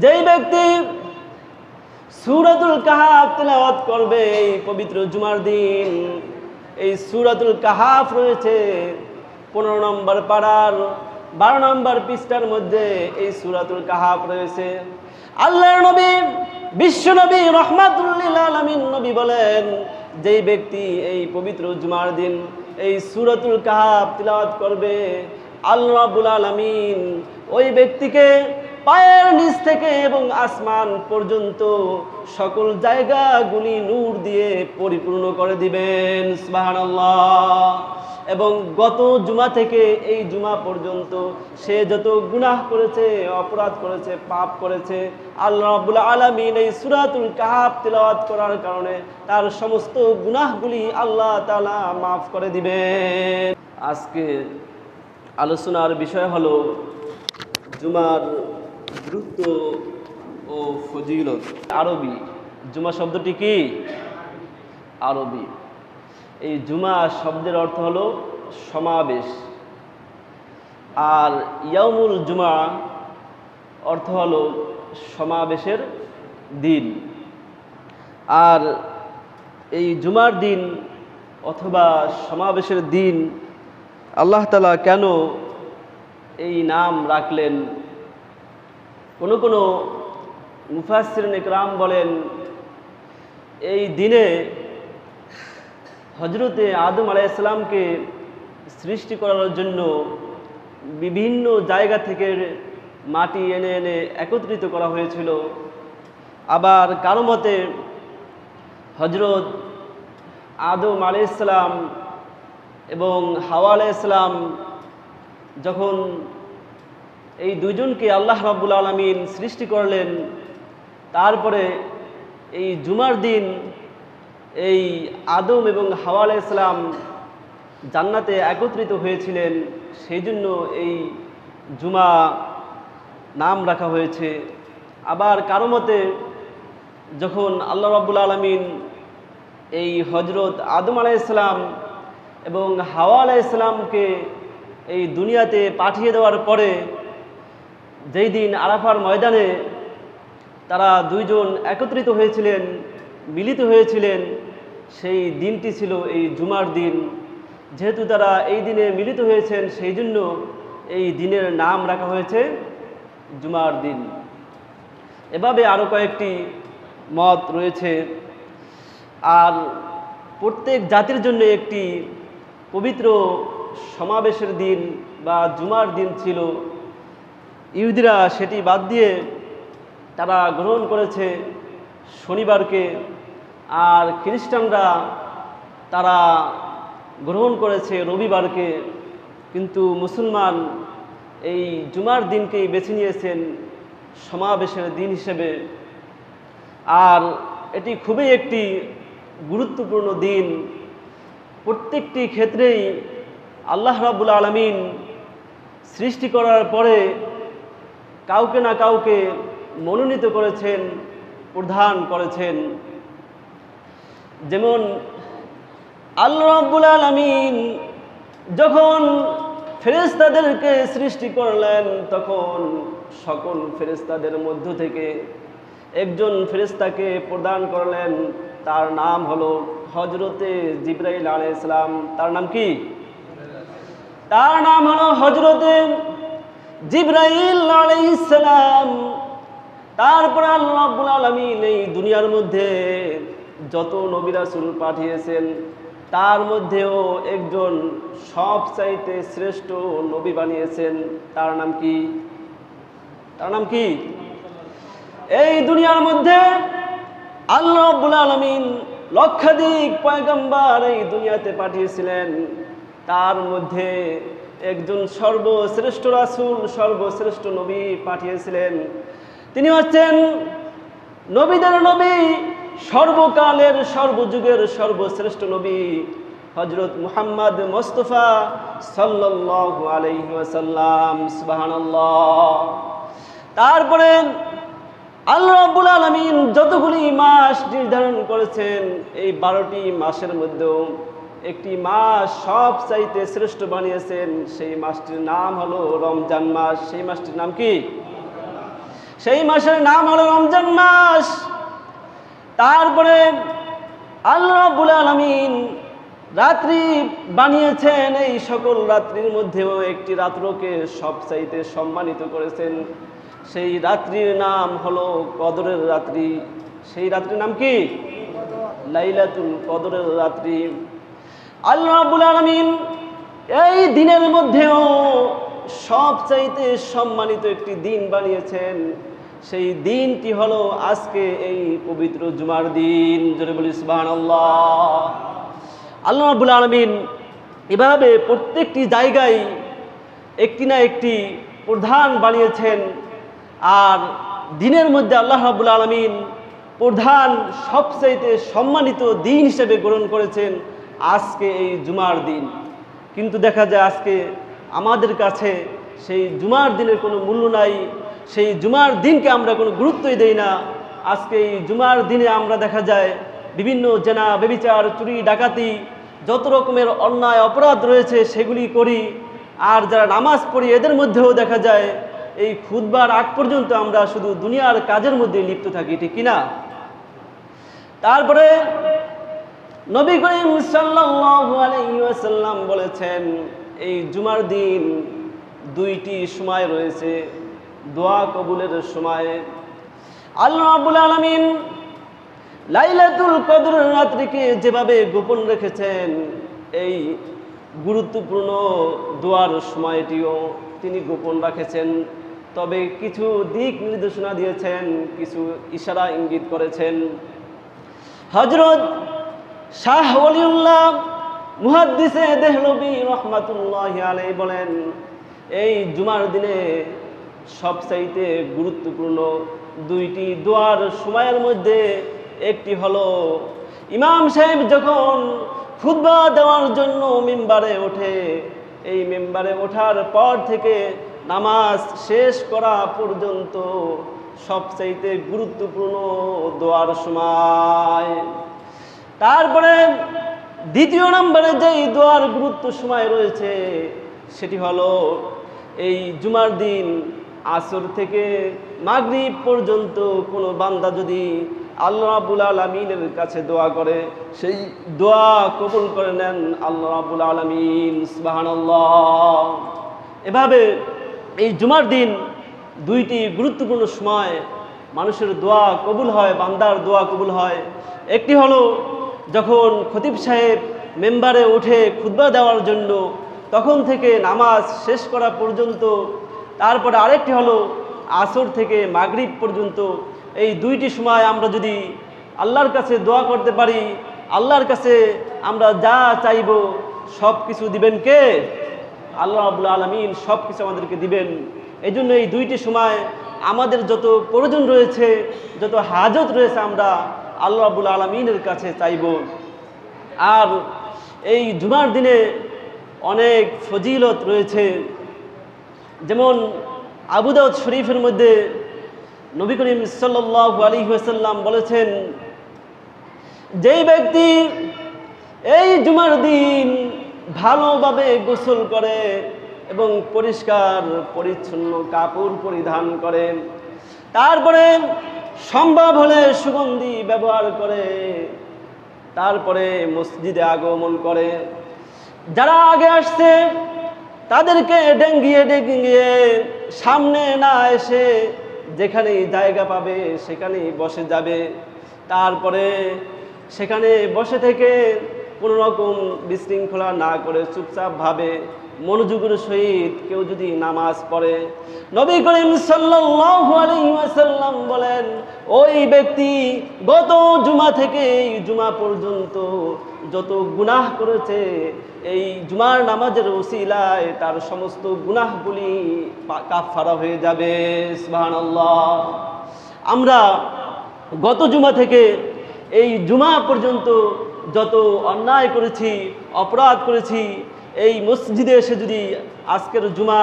যেই ব্যক্তি সূরাতুল কাহাফ তেলাওয়াত করবে এই পবিত্র জুমার দিন, এই সূরাতুল কাহাফ রয়েছে 15 নম্বর পারার 12 নম্বর পৃষ্ঠার মধ্যে এই সূরাতুল কাহাফ রয়েছে। আল্লাহর নবী বিশ্ব নবী রাহমাতুল লিল আলামিন নবী বলেন, যেই ব্যক্তি এই পবিত্র জুমার দিন এই সূরাতুল কাহাফ তিলাওয়াত করবে, আল্লাহ রাব্বুল আলামিন ওই ব্যক্তিকে পায়ের নিচ থেকে এবং আসমান পর্যন্ত সকল জায়গাগুলি নূর দিয়ে পরিপূর্ণ করে দিবেন। সুবহানাল্লাহ। এবং গত জুমা থেকে এই জুমা পর্যন্ত সে যত গুনাহ করেছে, অপরাধ করেছে, পাপ করেছে, আল্লাহ রাব্বুল আলামিন এই সূরাতুল কাহাফ তিলাওয়াত করার কারণে তার সমস্ত গুনাহগুলি আল্লাহ তাআলা মাফ করে দিবেন। আজকে আলোচনার বিষয় হলো জুমার গুরুত্ব ও ফজিলত। আরবি জুমা শব্দটি কি? আরবি। এই জুমা শব্দের অর্থ হলো সমাবেশ, আর ইয়াউমুল জুমা অর্থ হলো সমাবেশের দিন। আর এই জুমার দিন অথবা সমাবেশের দিন আল্লাহ তাআলা কেন এই নাম রাখলেন? কোনো কোনো মুফাসসিরিন ইকরাম বলেন, এই দিনে হযরতে আদম আলাইহিস সালামকে সৃষ্টি করার জন্য বিভিন্ন জায়গা থেকে মাটি এনে এনে একত্রিত করা হয়েছিল। আবার কারো মতে হযরত আদম আলাইহিস সালাম এবং হাওয়া আলাইহিস সালাম যখন এই দুইজনকে আল্লাহ রাব্বুল আলামিন সৃষ্টি করলেন, তারপরে এই জুমার দিন এই আদম এবং হাওয়া আলাইহিস সালাম জান্নাতে একত্রিত হয়েছিলেন, সেই জন্য এই জুমা নাম রাখা হয়েছে। আবার কারো মতে যখন আল্লাহ রাব্বুল আলামিন এই হযরত আদম আলাইহিস সালাম এবং হাওয়া আলাইহিস সালামকে এই দুনিয়াতে পাঠিয়ে দেওয়ার পরে যেই দিন আরাফার ময়দানে তারা দুইজন একত্রিত হয়েছিলেন, মিলিত হয়েছিলেন, সেই দিনটি ছিল এই জুমার দিন। যেহেতু তারা এই দিনে মিলিত হয়েছেন, সেই জন্য এই দিনের নাম রাখা হয়েছে জুমার দিন। এভাবে আরও কয়েকটি মত রয়েছে। আর প্রত্যেক জাতির জন্য একটি পবিত্র সমাবেশের দিন বা জুমার দিন ছিল। ইহুদিরা সেটি বাদ দিয়ে তারা গ্রহণ করেছে শনিবারকে, আর খ্রিস্টানরা তারা গ্রহণ করেছে রবিবারকে। কিন্তু মুসলমান এই জুমার দিনকেই বেছে নিয়েছেন সমাবেশের দিন হিসেবে। আর এটি খুবই একটি গুরুত্বপূর্ণ দিন। প্রত্যেকটি ক্ষেত্রেই আল্লাহ রাব্বুল আলামিন সৃষ্টি করার পরে কাউকে না কাউকে মনোনীত করেছেন, প্রদান করেছেন। যেমন আল্লাহ রাব্বুল আলামিন যখন ফেরেশতাদেরকে সৃষ্টি করলেন, তখন সকল ফেরেশতাদের মধ্য থেকে একজন ফেরেশতাকে প্রদান করলেন, তার নাম হলো হযরতে জিবরাইল আলাইহিস সালাম। তার নাম কি? তার নাম হলো হযরতে জিবরাইল আলাইহিস সালাম। তারপর আল্লাহ রাব্বুল আলামিন এই দুনিয়ার মধ্যে যত নবী রাসূল পাঠিয়েছেন, তার মধ্যেও একজন সবচাইতে শ্রেষ্ঠ নবী বানিয়েছেন। তার নাম কি? তার নাম কি? এই দুনিয়ার মধ্যে আল্লাহ রাব্বুল আলামিন লক্ষাধিক পয়গম্বর এই দুনিয়াতে পাঠিয়েছিলেন, তার মধ্যে একজন সর্বশ্রেষ্ঠ রাসূল, সর্বশ্রেষ্ঠ নবী পাঠিয়েছিলেন। তিনি হচ্ছেন নবীদের নবী, সর্বকালের সর্বযুগের সর্বশ্রেষ্ঠ নবী হযরত মুহাম্মদ মুস্তাফা সাল্লাল্লাহু আলাইহি ওয়াসাল্লাম। সুবহানাল্লাহ। তারপরে আল্লাহ রাব্বুল আলামিন যতগুলি মাস নির্ধারণ করেছেন, এই 12টি মাসের মধ্যে একটি মাস সবচাইতে শ্রেষ্ঠ বানিয়েছেন। সেই মাসটির নাম হলো রমজান মাস। সেই মাসটির নাম কি? সেই মাসের নাম হলো রমজান মাস। তারপরে আল্লাহ রাব্বুল আলামিন রাত্রি বানিয়েছেন, এই সকল রাত্রির মধ্যেও একটি রাত্রকে সবচাইতে সম্মানিত করেছেন। সেই রাত্রির নাম হলো কদরের রাত্রি। সেই রাত্রির নাম কি? লাইলাতুল কদরের রাত্রি। আল্লাহ রাব্বুল আলামিন এই দিনের মধ্যেও সবচাইতে সম্মানিত একটি দিন বানিয়েছেন। সেই দিনটি হলো আজকে এই পবিত্র জুমার দিন। জোরে বলি সুবহানাল্লাহ। আল্লাহ রাব্বুল আলামিন এভাবে প্রত্যেকটি জায়গায় একটি না একটি প্রধান বানিয়েছেন। আর দিনের মধ্যে আল্লাহ রাব্বুল আলামিন প্রধান সবচাইতে সম্মানিত দিন হিসেবে গ্রহণ করেছেন আজকে এই জুমার দিন। কিন্তু দেখা যায় আজকে আমাদের কাছে সেই জুমার দিনের কোনো মূল্য নাই, সেই জুমার দিনকে আমরা কোনো গুরুত্বই দেই না। আজকে এই জুমার দিনে আমরা দেখা যায় বিভিন্ন জেনা, ব্যভিচার, চুরি, ডাকাতি, যত রকমের অন্যায় অপরাধ রয়েছে সেগুলি করি। আর যারা নামাজ পড়ি এদের মধ্যেও দেখা যায় এই খুতবার আগ পর্যন্ত আমরা শুধু দুনিয়ার কাজের মধ্যে লিপ্ত থাকি, ঠিক কিনা? তারপরে নবী করিম সাল্লাল্লাহু আলাইহি ওয়াসাল্লাম বলেছেন এই জুমার দিন দুইটি সময় রয়েছে দোয়া কবুলের সময়। আল্লাহ রাব্বুল আলামিন লাইলাতুল কদর রাত্রিকে যেভাবে গোপন রেখেছেন, এই গুরুত্বপূর্ণ দোয়ার সময়টিও তিনি গোপন রেখেছেন। তবে কিছু দিক নির্দেশনা দিয়েছেন, কিছু ইশারা ইঙ্গিত করেছেন। হযরত শাহ ওলিউল্লাহ মুহাদ্দিসে দেহলভী রাহমাতুল্লাহি আলাইহি বলেন এই জুমার দিনে সবচাইতে গুরুত্বপূর্ণ দুইটি দোয়ার সময়ের মধ্যে একটি হলো ইমাম সাহেব যখন খুতবা দেওয়ার জন্য মিম্বারে ওঠে, এই মিম্বারে ওঠার পর থেকে নামাজ শেষ করা পর্যন্ত সবচাইতে গুরুত্বপূর্ণ দোয়ার সময়। তারপরে দ্বিতীয় নম্বরে যেই দোয়ার গুরুত্ব সময় রয়েছে সেটি হলো এই জুমার দিন আসর থেকে মাগরিব পর্যন্ত কোনো বান্দা যদি আল্লাহ রাব্বুল আলামিনের কাছে দোয়া করে, সেই দোয়া কবুল করে নেন আল্লাহ রাব্বুল আলামিন। সুবহানাল্লাহ। এভাবে এই জুমার দিন দুইটি গুরুত্বপূর্ণ সময় মানুষের দোয়া কবুল হয়, বান্দার দোয়া কবুল হয়। একটি হলো যখন খতিব সাহেব মেম্বারে উঠে খুতবা দেওয়ার জন্য, তখন থেকে নামাজ শেষ করা পর্যন্ত। তারপরে আরেকটি হলো আসর থেকে মাগরিব পর্যন্ত। এই দুইটি সময় আমরা যদি আল্লাহর কাছে দোয়া করতে পারি, আল্লাহর কাছে আমরা যা চাইব সব কিছু দিবেন কে? আল্লাহ রাব্বুল আলামিন সব কিছু আমাদেরকে দিবেন। এই জন্য এই দুইটি সময় আমাদের যত প্রয়োজন রয়েছে, যত হাজত রয়েছে আমরা আল্লাহ রাব্বুল আলামিনের কাছে চাইব। আর এই জুমার দিনে অনেক ফজিলত রয়েছে। যেমন আবু দাউদ শরীফের মধ্যে নবী করিম সাল্লাল্লাহু আলাইহি ওয়াসাল্লাম বলেছেন যেই ব্যক্তি এই জুমার দিন ভালোভাবে গোসল করে এবং পরিষ্কার পরিচ্ছন্ন কাপড় পরিধান করে, তারপরে সম্ভব হলে সুগন্ধি ব্যবহার করে, তারপরে মসজিদে আগমন করে, যারা আগে আসছে তাদেরকে ডেঙ্গিয়ে ডেঙ্গিয়ে সামনে না এসে যেখানে জায়গা পাবে সেখানেই বসে যাবে। তারপরে সেখানে বসে থেকে কোনো রকম বিশৃঙ্খলা না করে চুপচাপভাবে মনোযোগের সহিত কেউ যদি নামাজ পড়ে, নবী করিম সাল্লাল্লাহু আলাইহি ওয়াসাল্লাম বলেন ওই ব্যক্তি গত জুমা থেকে এই জুমা পর্যন্ত যত গুনাহ করেছে এই জুমার নামাজের ওসিলায় তার সমস্ত গুনাহগুলি কাফারা হয়ে যাবে। সুবহানাল্লাহ। আমরা গত জুমা থেকে এই জুমা পর্যন্ত যত অন্যায় করেছি, অপরাধ করেছি, এই মসজিদে এসে যদি আজকের জুমা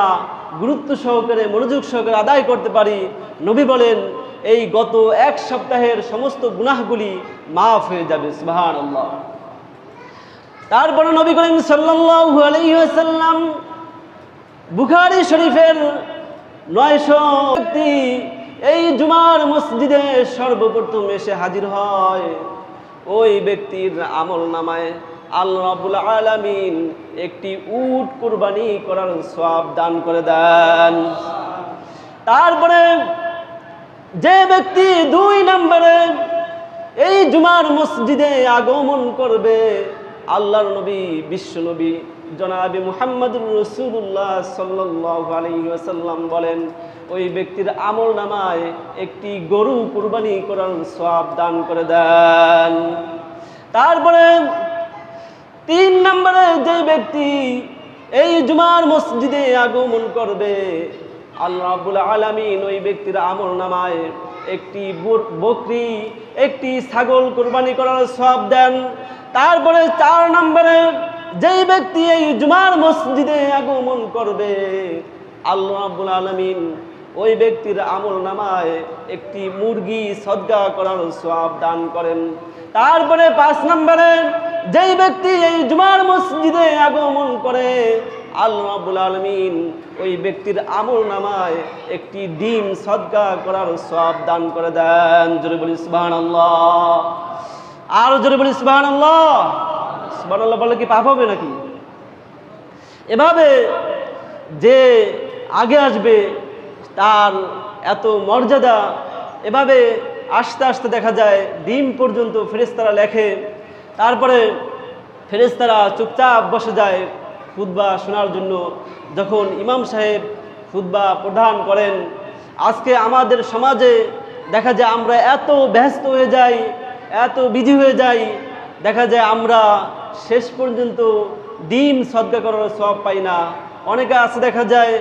গুরুত্ব সহকারে মনোযোগ সহকারে আদায় করতে পারি, নবী বলেন এই গত এক সপ্তাহের সমস্ত গুনাহগুলি মাফ হয়ে যাবে। সুবহানাল্লাহ। তারপরে নবী করিম সাল্লাল্লাহু আলাইহি ওয়াসাল্লাম বুখারী শরীফের 900 ব্যক্তি এই জুমার মসজিদে সর্বপ্রথম এসে হাজির হয়, ওই ব্যক্তির আমল নামায় আল্লাহ রাব্বুল আলামিন একটি উট কুরবানি করার সওয়াব দান করে দেন। তারপরে যে ব্যক্তি 2 নম্বরে এই জুমার মসজিদে আগমন করবে, আল্লাহর নবী বিশ্ব নবী জনাবে মুহাম্মদুর রাসূলুল্লাহ সাল্লাল্লাহু আলাইহি ওয়াসাল্লাম বলেন, ওই ব্যক্তির আমল নামায় একটি গরু কুরবানি করার সওয়াব দান করে দেন। তারপরে 3 নম্বরে যে ব্যক্তি এই জুমার মসজিদে আগমন করবে, আল্লাহ রাব্বুল আলামিন ওই ব্যক্তির আমল নামায় একটি বকরি, একটি ছাগল কুরবানি করার সওয়াব দেন। তারপরে 4 নম্বরে যেই ব্যক্তি এই জুমার মসজিদে আগমন করবে, আল্লাহ রাব্বুল আলামিন ওই ব্যক্তির আমল নামায় একটি মুরগি সদকা করার সওয়াব দান করেন। তারপরে 5 নম্বরে যেই ব্যক্তি এই জুমার মসজিদে আগমন করে, আল্লাহ রাব্বুল আলামিন ওই ব্যক্তির আমল নামায় একটি ডিম সদকা করার সওয়াব দান করে দেন। জোরে বলি সুবহানাল্লাহ, আর জোরে বলি সুবহানাল্লাহ। সুবহানাল্লাহ বলে কি পাপ হবে নাকি? এভাবে যে আগে আসবে তার এত মর্যাদা, এভাবে আস্তে আস্তে দেখা যায় ডিম পর্যন্ত ফেরেশতারা লেখে। তারপরে ফেরেশতারা চুপচাপ বসে যায় খুতবা শোনার জন্য। যখন ইমাম সাহেব খুতবা প্রদান করেন, আজকে আমাদের সমাজে দেখা যায় আমরা এত ব্যস্ত হয়ে যাই, এত বিজি হয়ে যাই, দেখা যায় আমরা শেষ পর্যন্ত ডিম সদকা করার সওয়াব পাই না। অনেকে আছে দেখা যায়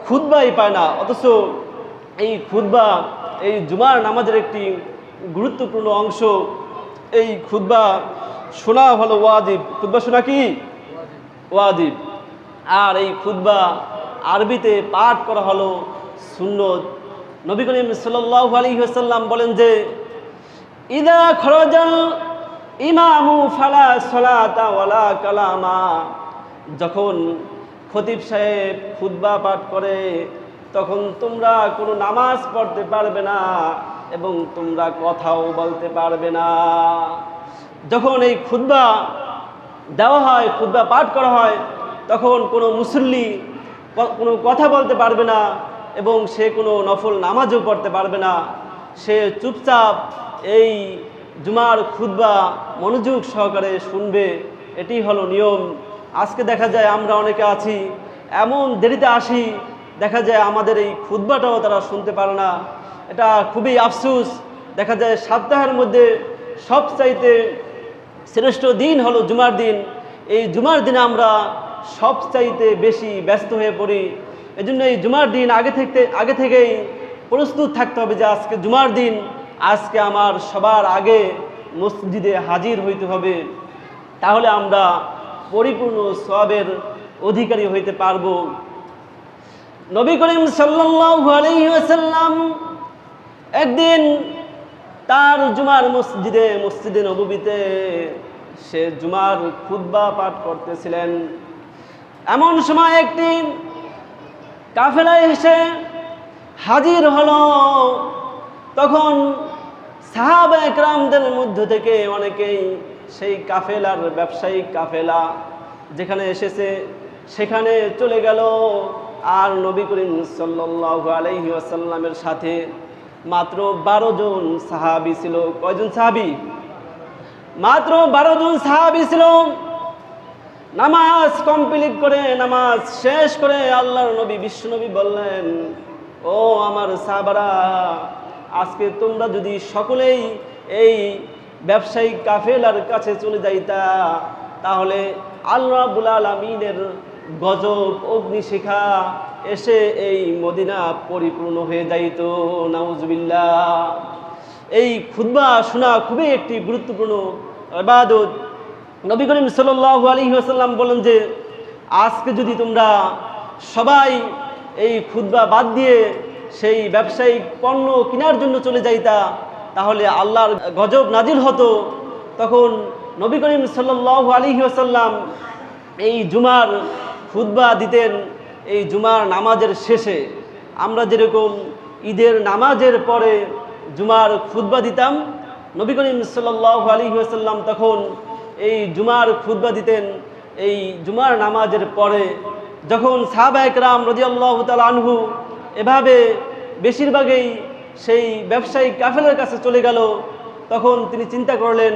খুতবাই পায় না, অথচ এই খুতবা এই জুমার নামাজের একটি গুরুত্বপূর্ণ অংশ। এই খুতবা শোনা হলো ওয়াজিব। খুতবা শোনা কি ওয়াজিব, আর এই খুতবা আরবিতে পাঠ করা হলো সুন্নত। নবী করিম সাল্লাল্লাহু আলাইহি ওয়াসাল্লাম বলেন যে, ইদা খরাজাল ইমামু ফালা সালাতা ওয়ালা কালামা, যখন খতিব সাহেব খুতবা পাঠ করে তখন তোমরা কোনো নামাজ পড়তে পারবে না এবং তোমরা কথাও বলতে পারবে না। যখন এই খুতবা দেওয়া হয়, খুতবা পাঠ করা হয়, তখন কোনো মুসল্লি কোনো কথা বলতে পারবে না এবং সে কোনো নফল নামাজও পড়তে পারবে না। সে চুপচাপ এই জুমার খুতবা মনোযোগ সহকারে শুনবে, এটি হলো নিয়ম। আজকে দেখা যায় আমরা অনেকে আছি এমন দেরিতে আসি, দেখা যায় আমাদের এই খুতবাটাও তারা শুনতে পারে না। এটা খুবই আফসোস। দেখা যায় সপ্তাহের মধ্যে সবচাইতে শ্রেষ্ঠ দিন হলো জুমার দিন। এই জুমার দিনে আমরা সবচাইতে বেশি ব্যস্ত হয়ে পড়ি। এজন্য এই জুমার দিন আগে থেকেই প্রস্তুত থাকতে হবে যে আজকে জুমার দিন, আজকে আমার সবার আগে মসজিদে হাজির হইতে হবে, তাহলে আমরা পরিপূর্ণ সওয়াবের অধিকারী হইতে পারব। নবী করিম সাল্লাল্লাহু আলাইহি ওয়াসাল্লাম একদিন তার জুমার মসজিদে নববীতে সে জুমার খুতবা পাঠ করতেছিলেন। এমন সময় একটি কাফেলা এসে হাজির হলো। তখন সাহাবা একরামদের মধ্য থেকে অনেকেই সেই কাফেলার ব্যবসায়িক কাফেলা যেখানে এসেছে সেখানে চলে গেল। আর নবী করিম সাল্লাল্লাহু আলাইহি ওয়াসাল্লামের সাথে মাত্র 12 জন সাহাবী ছিল। কয়জন সাহাবী? মাত্র 12 জন সাহাবী ছিল। নামাজ কমপ্লিট করে, নামাজ শেষ করে আল্লাহর নবী বিশ্বনবী বললেন, ও আমার সাহাবারা, আজকে তোমরা যদি সকলেই এই ব্যবসায়িক কাফেলার কাছে চলে যাইতা, তাহলে আল্লাহ রাব্বুল আলামিনের গজব অগ্নিশিখা এসে এই মদিনা পরিপূর্ণ হয়ে যাইত। নাউজুবিল্লাহ। এই খুতবা শোনা খুবই একটি গুরুত্বপূর্ণ ইবাদত। নবী করিম সাল্লাল্লাহু আলাইহি ওয়াসাল্লাম বলেন যে, আজকে যদি তোমরা সবাই এই খুতবা বাদ দিয়ে সেই ব্যবসায়িক পণ্য কেনার জন্য চলে যাইতা, তাহলে আল্লাহর গজব নাজিল হতো। তখন নবী করিম সাল্লাল্লাহু আলাইহি ওয়াসাল্লাম এই জুমার খুতবা দিতেন এই জুমার নামাজের শেষে। আমরা যেরকম ঈদের নামাজের পরে জুমার খুতবা দিতাম। নবী করিম সাল্লাল্লাহু আলাইহি ওয়াসাল্লাম তখন এই জুমার খুতবা দিতেন এই জুমার নামাজের পরে। যখন সাহাবায়ে কেরাম রাদিয়াল্লাহু তাআলা আনহু এভাবে বেশিরভাগই সেই ব্যবসায়িক কাফেলার কাছে চলে গেল, তখন তিনি চিন্তা করলেন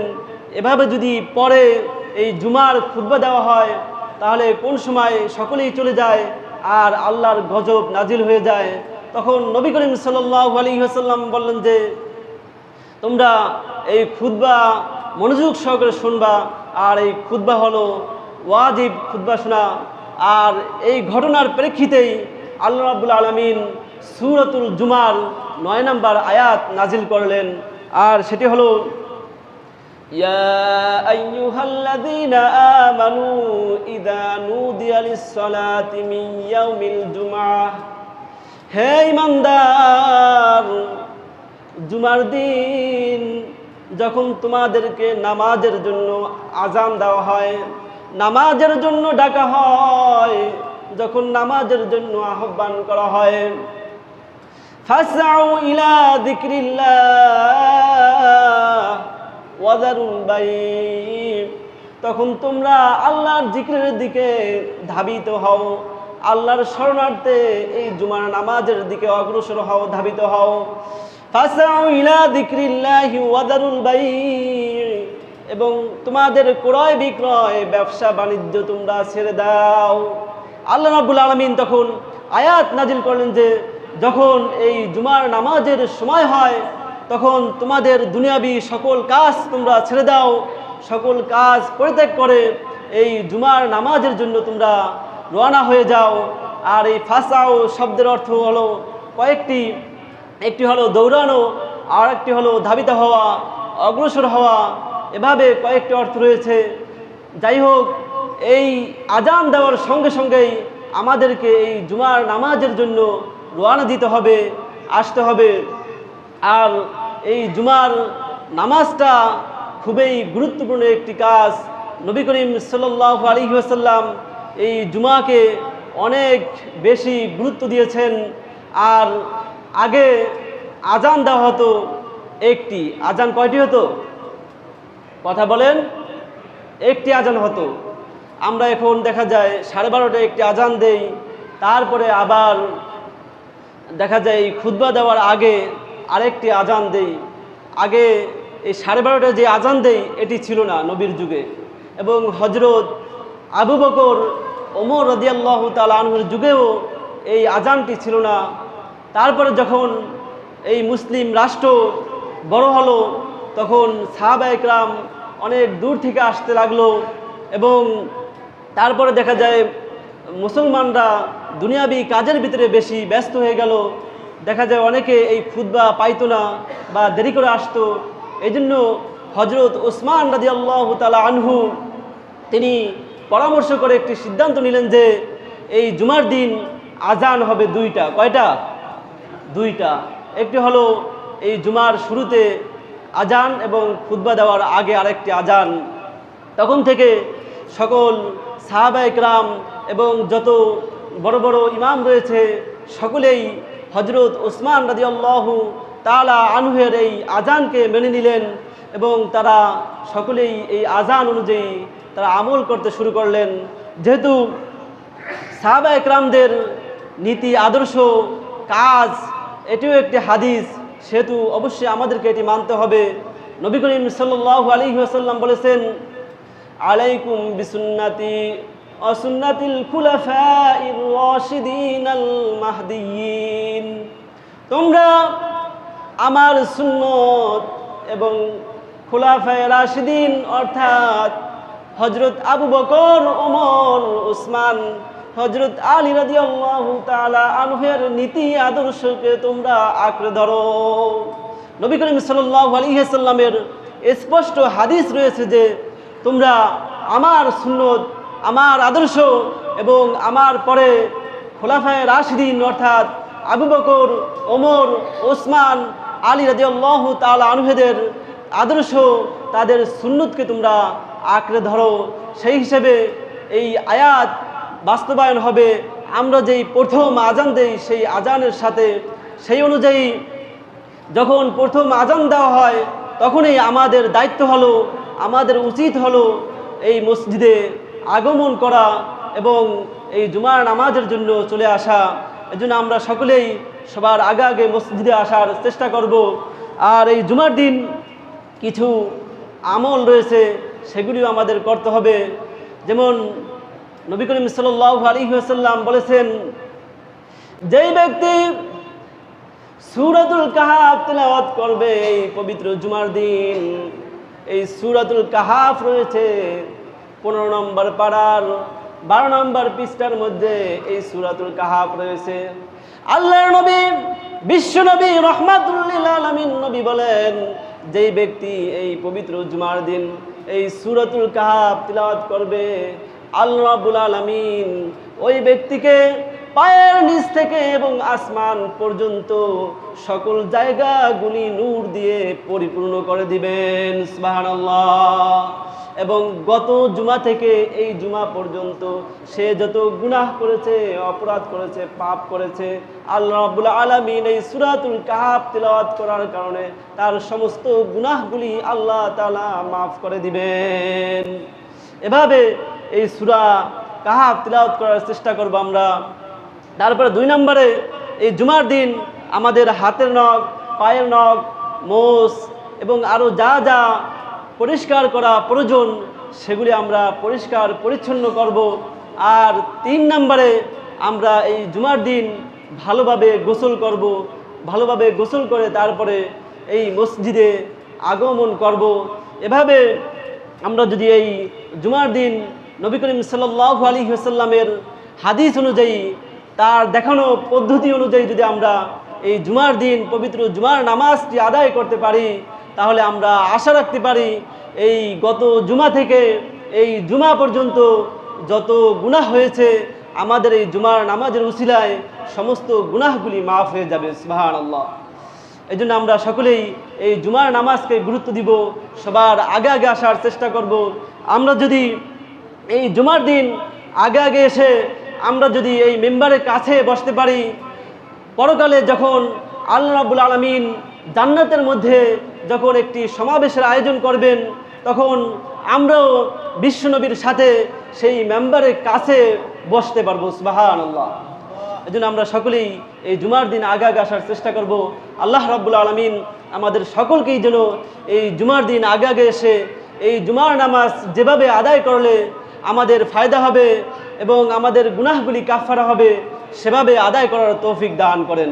এভাবে যদি পরে এই জুমার খুতবা দেওয়া হয় তাহলে কোন সময় সকলেই চলে যায় আর আল্লাহর গজব নাজিল হয়ে যায়। তখন নবী করিম সাল্লাল্লাহু আলাইহি ওয়াসাল্লাম বললেন যে তোমরা এই খুতবা মনোযোগ সহকারে শুনবা, আর এই খুতবা হলো ওয়াজিব খুতবা শোনা। আর এই ঘটনার প্রেক্ষিতেই আল্লাহ রাব্বুল আলামিন সূরাতুল জুমার 9 নম্বর আয়াত নাজিল করলেন, আর সেটি হলো ইয়া আইয়ুহাল্লাযীনা আমানু ইযা নুদিয়া লিস-সালাতি মিন ইয়াউমিল জুমআহ, হে ঈমানদার, জুমার দিন যখন তোমাদেরকে নামাজের জন্য আযান দেওয়া হয়, নামাজের জন্য ডাকা হয়, যখন নামাজের জন্য আহ্বান করা হয়, ফাসআউ ইলা যিকরিল্লাহ ওয়া যারুল বাই', তখন তোমরা আল্লাহর জিকিরের দিকে ধাবিত হও, আল্লাহর শরণার্থে এই জুমার নামাজের দিকে অগ্রসর হও, ধাবিত হও। ফাসআউ ইলা যিকরিল্লাহি ওয়া যারুল বাই', এবং তোমাদের ক্রয় বিক্রয় ব্যবসা বাণিজ্য তোমরা ছেড়ে দাও। আল্লাহ রাব্বুল আলামিন তখন আয়াত নাজিল করলেন যে যখন এই জুমার নামাজের সময় হয় তখন তোমাদের দুনিয়াবি সকল কাজ তোমরা ছেড়ে দাও, সকল কাজ পরিত্যাগ করে এই জুমার নামাজের জন্য তোমরা রওনা হয়ে যাও। আর এই ফাসাও শব্দের অর্থ হলো কয়েকটি, একটি হলো দৌড়ানো, আর একটি হলো ধাবিত হওয়া, অগ্রসর হওয়া, এভাবে কয়েকটি অর্থ রয়েছে। যাই হোক, এই আজান দেওয়ার সঙ্গে সঙ্গেই আমাদেরকে এই জুমার নামাজের জন্য রওনা দিতে হবে, আসতে হবে। আর এই জুমার নামাজটা খুবই গুরুত্বপূর্ণ একটি কাজ। নবী করিম সাল্লাল্লাহু আলাইহি ওয়াসাল্লাম এই জুমাকে অনেক বেশি গুরুত্ব দিয়েছেন। আর আগে আজান দেওয়া হতো একটি, আজান কয়টি হতো? কথা বলেন। একটি আজান হতো। আমরা এখন দেখা যায় 12:30টায় একটি আজান দেই, তারপরে আবার দেখা যায় এই খুতবা দেওয়ার আগে আরেকটি আজান দেই। আগে এই 12:30টায় যে আজান দেই এটি ছিল না নবীর যুগে, এবং হযরত আবু বকর ওমর রাদিয়াল্লাহু তাআলা আনহুর যুগেও এই আজানটি ছিল না। তারপরে যখন এই মুসলিম রাষ্ট্র বড় হলো তখন সাহাবায়ে কেরাম অনেক দূর থেকে আসতে লাগলো, এবং তারপরে দেখা যায় মুসলমানরা দুনিয়াবি কাজের ভিতরে বেশি ব্যস্ত হয়ে গেল। দেখা যায় অনেকে এই খুতবা পাইতো না বা দেরি করে আসতো। এই জন্য হযরত ওসমান রাদিয়াল্লাহু তাআলা আনহু তিনি পরামর্শ করে একটি সিদ্ধান্ত নিলেন যে এই জুমার দিন আজান হবে দুইটা। কয়টা? দুইটা। একটি হলো এই জুমার শুরুতে আজান এবং খুতবা দেওয়ার আগে আরেকটি আজান। তখন থেকে সকল সাহাবায়ে কেরাম এবং যত বড় বড় ইমাম রয়েছে সকলেই হযরত ওসমান রাদিয়াল্লাহু তাআলা আনহুর এই আজানকে মেনে নিলেন, এবং তারা সকলেই এই আজান অনুযায়ী তারা আমল করতে শুরু করলেন। যেহেতু সাহাবায়ে কেরামদের নীতি আদর্শ কাজ এটিও একটি হাদিস, সেহেতু অবশ্যই আমাদেরকে এটি মানতে হবে। নবী করিম সাল্লাল্লাহু আলাইহি ওয়াসাল্লাম বলেছেন, আলাইকুম বিসুন্নতি ওয়া সুন্নাতিল খুলাফাইর রাশিদিনাল মাহদিয়িন, তোমরা আমার সুন্নত এবং খুলাফায়ে রাশিদিন অর্থাৎ হযরত আবু বকর, ওমর, উসমান, হযরত আলী রাদিয়াল্লাহু তাআলা আনহুর নীতি আদর্শকে তোমরা আঁকড়ে ধরো। নবী করিম সাল্লাল্লাহু আলাইহি ওয়াসাল্লামের স্পষ্ট হাদিস রয়েছে যে তোমরা আমার সুন্নত, আমার আদর্শ এবং আমার পরে খোলাফায়ে রাশিদিন অর্থাৎ আবু বকর, ওমর, ওসমান, আলী রাদিয়াল্লাহু তাআলা আনহুদের আদর্শ, তাদের সুন্নতকে তোমরা আঁকড়ে ধরো। সেই হিসেবে এই আয়াত বাস্তবায়ন হবে। আমরা যেই প্রথম আজান দেই সেই আজানের সাথে সেই অনুযায়ী যখন প্রথম আজান দেওয়া হয় তখনই আমাদের দায়িত্ব হলো, আমাদের উচিত হলো এই মসজিদে আগমন করা এবং এই জুমার নামাজের জন্য চলে আসা। এজন্য আমরা সকলেই সবার আগে আগে মসজিদে আসার চেষ্টা করব। আর এই জুমার দিন কিছু আমল রয়েছে, সেগুলিও আমাদের করতে হবে। যেমন নবী করিম সাল্লাল্লাহু আলাইহি ওয়াসাল্লাম বলেছেন, যেই ব্যক্তি সূরাতুল কাহাফ তেলাওয়াত করবে এই পবিত্র জুমার দিন, এই সূরাতুল কাহাফ রয়েছে 15 নম্বর পাড়ার 12 নম্বর পৃষ্ঠার মধ্যে এই সূরাতুল কাহাফ রয়েছে। আল্লাহর নবী বিশ্ব নবী রাহমাতুল লিল আলামিন নবী বলেন, যেই ব্যক্তি এই পবিত্র জুমার দিন এই সূরাতুল কাহাফ তিলাওয়াত করবে, আল্লাহ রাব্বুল আলামিন ওই ব্যক্তিকে পায়ের নিচ থেকে এবং আসমান পর্যন্ত সকল জায়গাগুলি নূর দিয়ে পরিপূর্ণ করে দিবেন। সুবহানাল্লাহ। এবং গত জুমা থেকে এই জুমা পর্যন্ত সে যত গুনাহ করেছে, অপরাধ করেছে, পাপ করেছে, আল্লাহ রাব্বুল আলামিন এই সূরাতুল কাহাফ তিলাওয়াত করার কারণে তার সমস্ত গুনাহগুলি আল্লাহ তাআলা মাফ করে দিবেন। এভাবে এই সূরা কাহাফ তিলাওয়াত করার চেষ্টা করব আমরা। তারপরে 2 নম্বরে এই জুমার দিন আমাদের হাতের নখ, পায়ের নখ, মোষ এবং আরও যা যা পরিষ্কার করা প্রয়োজন সেগুলি আমরা পরিষ্কার পরিচ্ছন্ন করব। আর 3 নম্বরে আমরা এই জুমার দিন ভালোভাবে গোসল করব, ভালোভাবে গোসল করে তারপরে এই মসজিদে আগমন করব। এভাবে আমরা যদি এই জুমার দিন নবী করিম সাল্লাল্লাহু আলাইহি ওয়াসাল্লামের হাদিস অনুযায়ী, তার দেখানো পদ্ধতি অনুযায়ী যদি আমরা এই জুমার দিন পবিত্র জুমার নামাজটি আদায় করতে পারি, তাহলে আমরা আশা রাখতে পারি এই গত জুমা থেকে এই জুমা পর্যন্ত যত গুনাহ হয়েছে আমাদের এই জুমার নামাজের উসিলায় সমস্ত গুনাহগুলি মাফ হয়ে যাবে। সুবহানাল্লাহ। এই জন্য আমরা সকলেই এই জুমার নামাজকে গুরুত্ব দিব, সবার আগে আগে আসার চেষ্টা করব। আমরা যদি এই জুমার দিন আগে আগে এসে আমরা যদি এই মেম্বারের কাছে বসতে পারি, পরকালে যখন আল্লাহ রাব্বুল আলামিন জান্নাতের মধ্যে যখন একটি সমাবেশের আয়োজন করবেন, তখন আমরাও বিশ্বনবীর সাথে সেই মেম্বারের কাছে বসতে পারবো। সুবহানাল্লাহ। এই জন্য আমরা সকলেই এই জুমার দিন আগে আগে আসার চেষ্টা করব। আল্লাহ রাব্বুল আলামিন আমাদের সকলকেই যেন এই জুমার দিন আগে আগে এসে এই জুমার নামাজ যেভাবে আদায় করলে আমাদের ফায়দা হবে এবং আমাদের গুনাহগুলি কাফারা হবে, সেভাবে আদায় করার তৌফিক দান করেন।